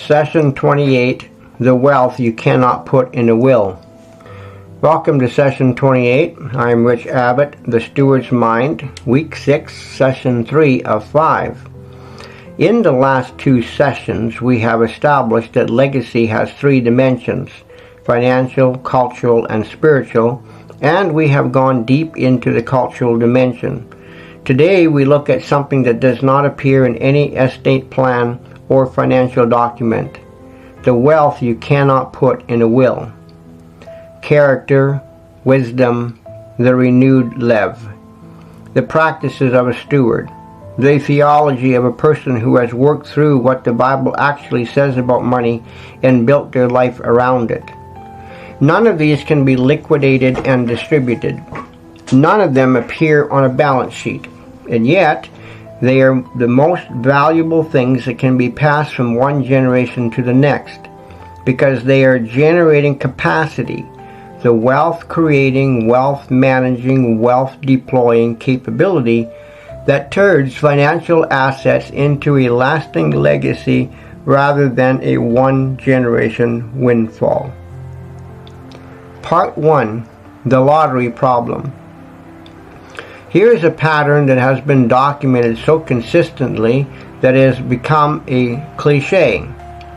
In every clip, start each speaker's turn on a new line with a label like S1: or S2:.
S1: Session 28, The Wealth You Cannot Put in a Will. Welcome to Session 28. I'm Rich Abbott, The Steward's Mind, Week 6, Session 3 of 5. In the last two sessions, we have established that legacy has three dimensions: financial, cultural, and spiritual, and we have gone deep into the cultural dimension. Today, we look at something that does not appear in any estate plan or financial document: the wealth you cannot put in a will. Character, wisdom, the renewed lev, the practices of a steward, the theology of a person who has worked through what the Bible actually says about money and built their life around it. None of these can be liquidated and distributed. None of them appear on a balance sheet, and yet they are the most valuable things that can be passed from one generation to the next, because they are generating capacity, the wealth creating, wealth managing, wealth deploying capability that turns financial assets into a lasting legacy rather than a one-generation windfall. Part 1. The Lottery Problem. Here is a pattern that has been documented so consistently that it has become a cliche: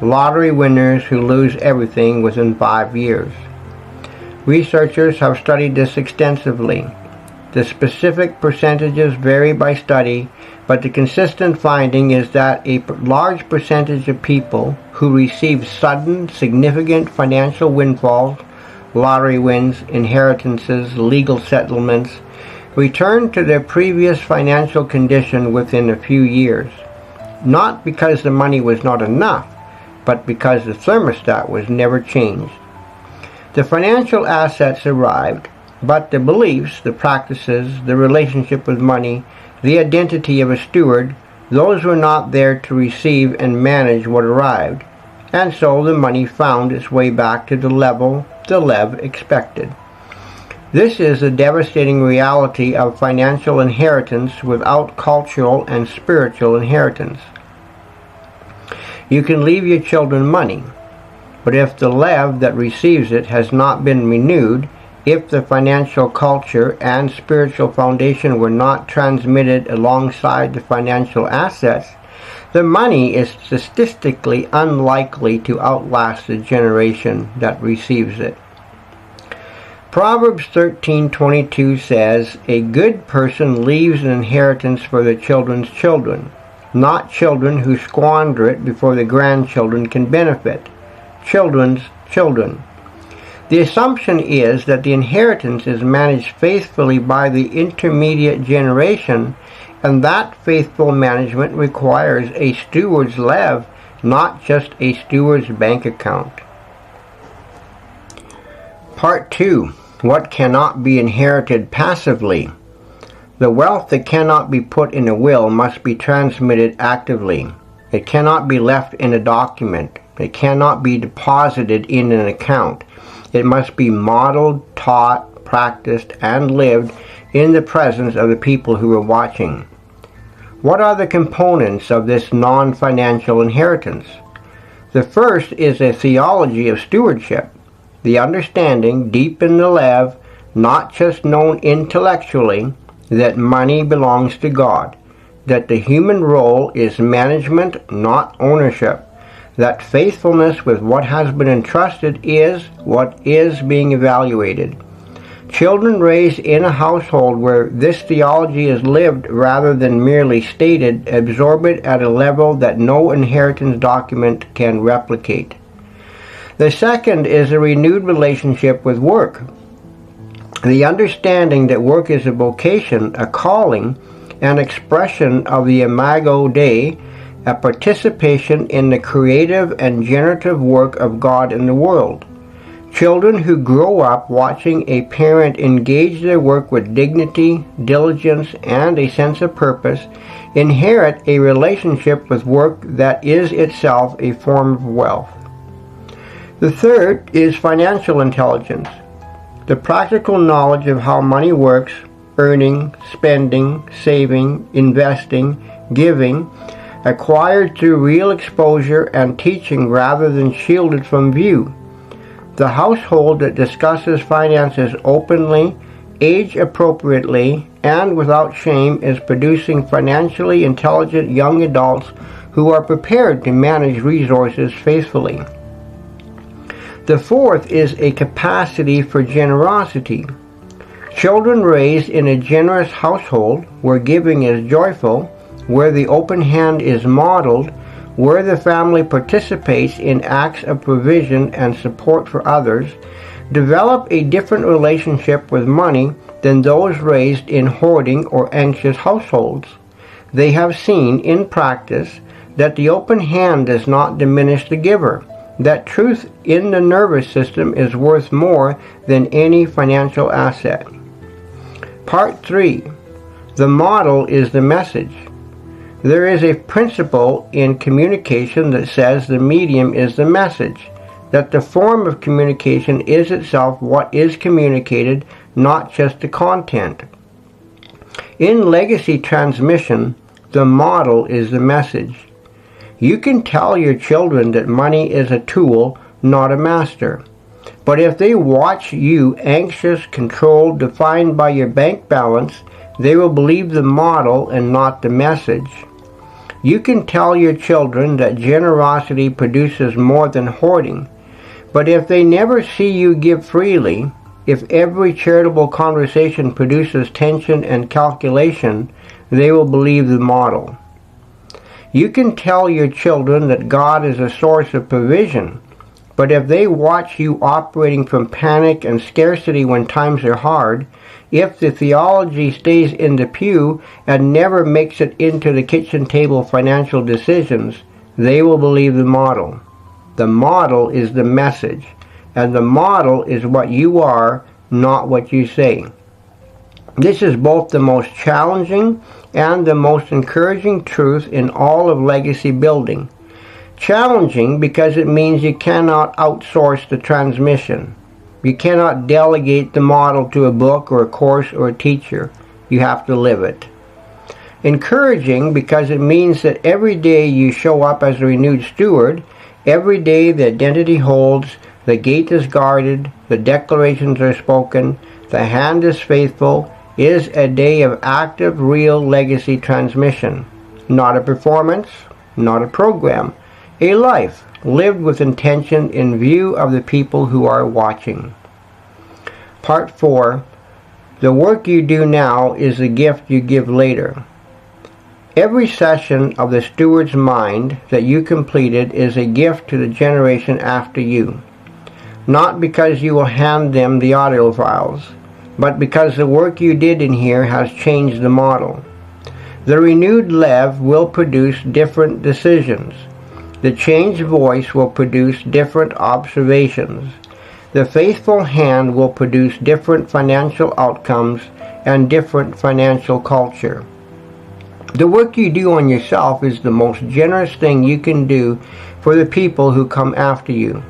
S1: lottery winners who lose everything within 5 years. Researchers have studied this extensively. The specific percentages vary by study, but the consistent finding is that a large percentage of people who receive sudden, significant financial windfalls, lottery wins, inheritances, legal settlements, return to their previous financial condition within a few years, not because the money was not enough, but because the thermostat was never changed. The financial assets arrived, but the beliefs, the practices, the relationship with money, the identity of a steward, those were not there to receive and manage what arrived, and so the money found its way back to the level the lev expected. This is the devastating reality of financial inheritance without cultural and spiritual inheritance. You can leave your children money, but if the lev that receives it has not been renewed, if the financial culture and spiritual foundation were not transmitted alongside the financial assets, the money is statistically unlikely to outlast the generation that receives it. Proverbs 13:22 says, "A good person leaves an inheritance for their children's children, not children who squander it before the grandchildren can benefit. Children's children." The assumption is that the inheritance is managed faithfully by the intermediate generation, and that faithful management requires a steward's lev, not just a steward's bank account. Part 2. What cannot be inherited passively? The wealth that cannot be put in a will must be transmitted actively. It cannot be left in a document. It cannot be deposited in an account. It must be modeled, taught, practiced, and lived in the presence of the people who are watching. What are the components of this non-financial inheritance? The first is a theology of stewardship, the understanding deep in the lev, not just known intellectually, that money belongs to God, that the human role is management, not ownership, that faithfulness with what has been entrusted is what is being evaluated. Children raised in a household where this theology is lived rather than merely stated absorb it at a level that no inheritance document can replicate. The second is a renewed relationship with work. The understanding that work is a vocation, a calling, an expression of the imago Dei, a participation in the creative and generative work of God in the world. Children who grow up watching a parent engage their work with dignity, diligence, and a sense of purpose inherit a relationship with work that is itself a form of wealth. The third is financial intelligence, the practical knowledge of how money works, earning, spending, saving, investing, giving, acquired through real exposure and teaching rather than shielded from view. The household that discusses finances openly, age-appropriately, and without shame is producing financially intelligent young adults who are prepared to manage resources faithfully. The fourth is a capacity for generosity. Children raised in a generous household, where giving is joyful, where the open hand is modeled, where the family participates in acts of provision and support for others, develop a different relationship with money than those raised in hoarding or anxious households. They have seen in practice that the open hand does not diminish the giver, that truth in the nervous system is worth more than any financial asset. Part 3. The model is the message. There is a principle in communication that says the medium is the message, that the form of communication is itself what is communicated, not just the content. In legacy transmission, the model is the message. You can tell your children that money is a tool, not a master. But if they watch you anxious, controlled, defined by your bank balance, they will believe the model and not the message. You can tell your children that generosity produces more than hoarding, but if they never see you give freely, if every charitable conversation produces tension and calculation, they will believe the model. You can tell your children that God is a source of provision, but if they watch you operating from panic and scarcity when times are hard, if the theology stays in the pew and never makes it into the kitchen table financial decisions, they will believe the model. The model is the message, and the model is what you are, not what you say. This is both the most challenging and the most encouraging truth in all of legacy building. Challenging because it means you cannot outsource the transmission. You cannot delegate the model to a book or a course or a teacher. You have to live it. Encouraging because it means that every day you show up as a renewed steward, every day the identity holds, the gate is guarded, the declarations are spoken, the hand is faithful, is a day of active, real legacy transmission. Not a performance, not a program. A life lived with intention in view of the people who are watching. Part 4. The work you do now is the gift you give later. Every session of the steward's mind that you completed is a gift to the generation after you. Not because you will hand them the audio files, but because the work you did in here has changed the model. The renewed Lev will produce different decisions. The changed voice will produce different observations. The faithful hand will produce different financial outcomes and different financial culture. The work you do on yourself is the most generous thing you can do for the people who come after you.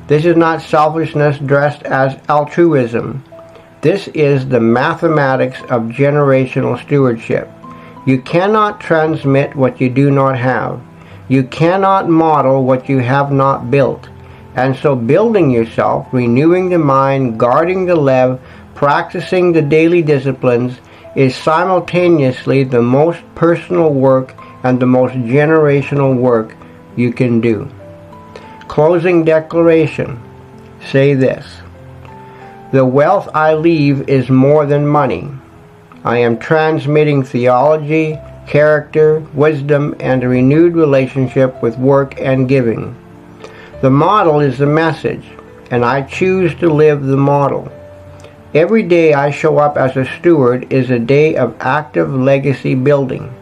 S1: This is not selfishness dressed as altruism. This is the mathematics of generational stewardship. You cannot transmit what you do not have. You cannot model what you have not built. And so building yourself, renewing the mind, guarding the Lev, practicing the daily disciplines is simultaneously the most personal work and the most generational work you can do. Closing declaration. Say this. The wealth I leave is more than money. I am transmitting theology, character, wisdom, and a renewed relationship with work and giving. The model is the message, and I choose to live the model. Every day I show up as a steward is a day of active legacy building.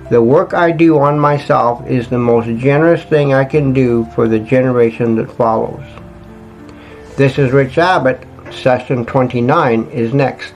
S1: The work I do on myself is the most generous thing I can do for the generation that follows. This is Rich Abbott. Session 29 is next.